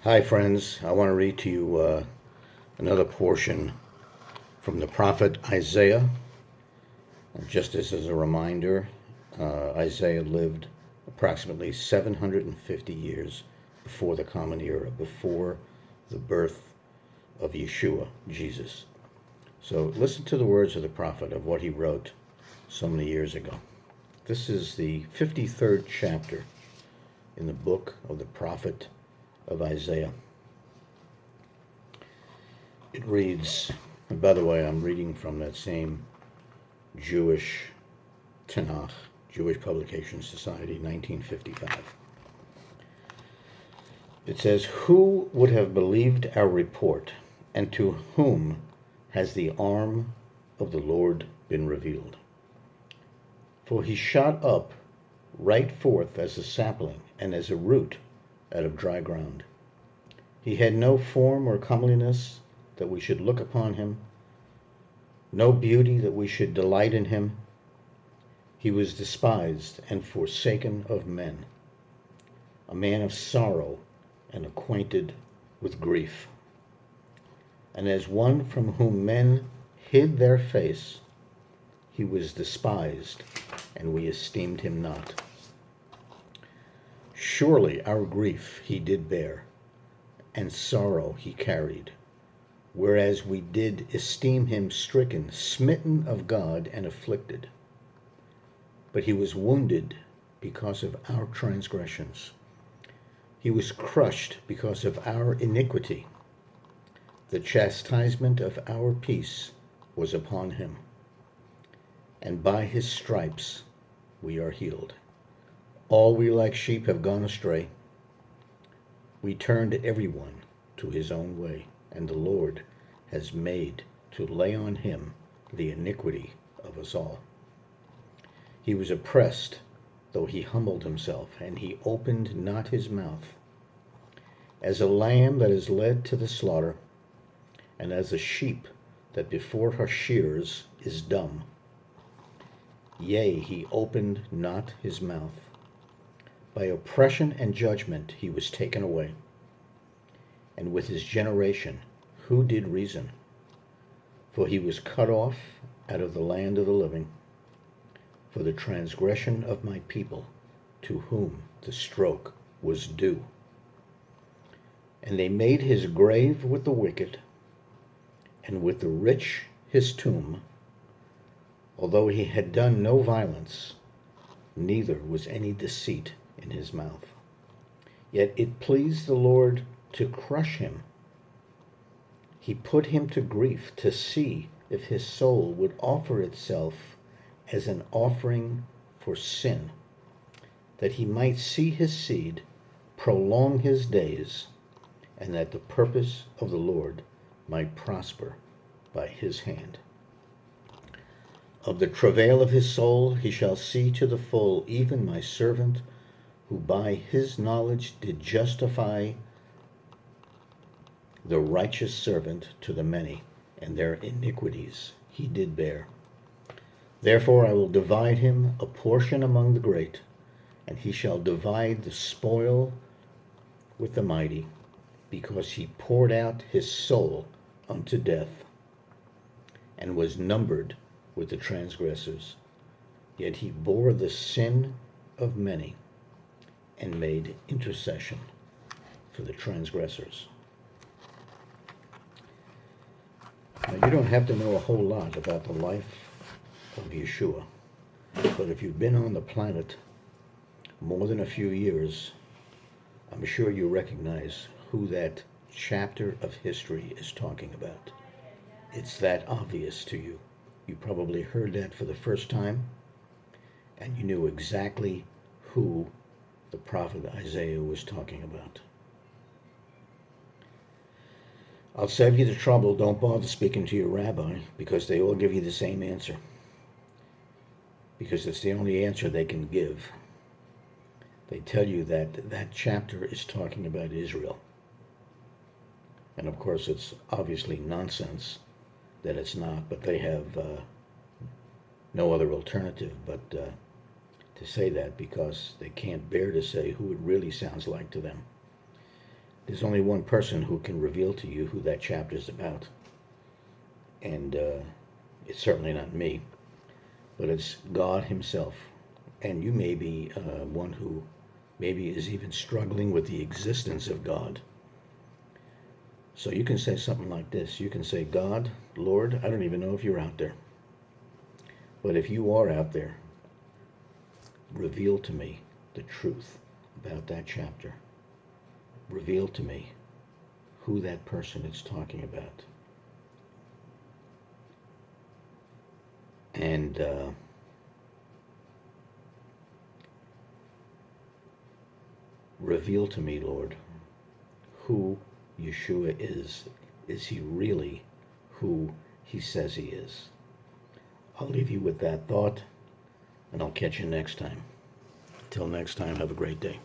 Hi, friends. I want to read to you another portion from the prophet Isaiah. Just as a reminder, Isaiah lived approximately 750 years before the Common Era, before the birth of Yeshua, Jesus. So listen to the words of the prophet, of what he wrote so many years ago. This is the 53rd chapter in the book of the prophet of Isaiah. It reads, and by the way, I'm reading from that same Jewish Tanakh, Jewish Publication Society, 1955. It says, "Who would have believed our report, and to whom has the arm of the Lord been revealed? For he shot up right forth as a sapling, and as a root out of dry ground. He had no form or comeliness that we should look upon him, no beauty that we should delight in him. He was despised and forsaken of men, a man of sorrow and acquainted with grief. And as one from whom men hid their face, he was despised, and we esteemed him not. Surely our grief he did bear, and sorrow he carried, whereas we did esteem him stricken, smitten of God, and afflicted. But he was wounded because of our transgressions. He was crushed because of our iniquity. The chastisement of our peace was upon him, and by his stripes we are healed. All we like sheep have gone astray. We turned every one to his own way, and the Lord has made to lay on him the iniquity of us all. He was oppressed, though he humbled himself, and he opened not his mouth. As a lamb that is led to the slaughter, and as a sheep that before her shearers is dumb, yea, he opened not his mouth. By oppression and judgment he was taken away. And with his generation, who did reason? For he was cut off out of the land of the living. For the transgression of my people, to whom the stroke was due. And they made his grave with the wicked, and with the rich his tomb, although he had done no violence, neither was any deceit in his mouth. Yet it pleased the Lord to crush him. He put him to grief, to see if his soul would offer itself as an offering for sin, that he might see his seed, prolong his days, and that the purpose of the Lord might prosper by his hand. Of the travail of his soul he shall see to the full, even my servant, who by his knowledge did justify the righteous servant to the many, and their iniquities he did bear. Therefore I will divide him a portion among the great, and he shall divide the spoil with the mighty, because he poured out his soul unto death, and was numbered with the transgressors. Yet he bore the sin of many, and made intercession for the transgressors." Now, you don't have to know a whole lot about the life of Yeshua, but if you've been on the planet more than a few years, I'm sure you recognize who that chapter of history is talking about. It's that obvious to you. You probably heard that for the first time, and you knew exactly who the prophet Isaiah was talking about. I'll save you the trouble. Don't bother speaking to your rabbi, because they all give you the same answer, because it's the only answer they can give. They tell you that that chapter is talking about Israel. And of course, it's obviously nonsense that it's not, but they have no other alternative but to say that, because they can't bear to say who it really sounds like to them. There's only one person who can reveal to you who that chapter is about. And it's certainly not me, but it's God himself. And you may be one who maybe is even struggling with the existence of God. So you can say something like this. You can say, God, Lord, I don't even know if you're out there. But if you are out there, reveal to me the truth about that chapter. Reveal to me who that person is talking about. And reveal to me, Lord, who Yeshua is. Is he really who he says he is? I'll leave you with that thought, and I'll catch you next time. Till next time, have a great day.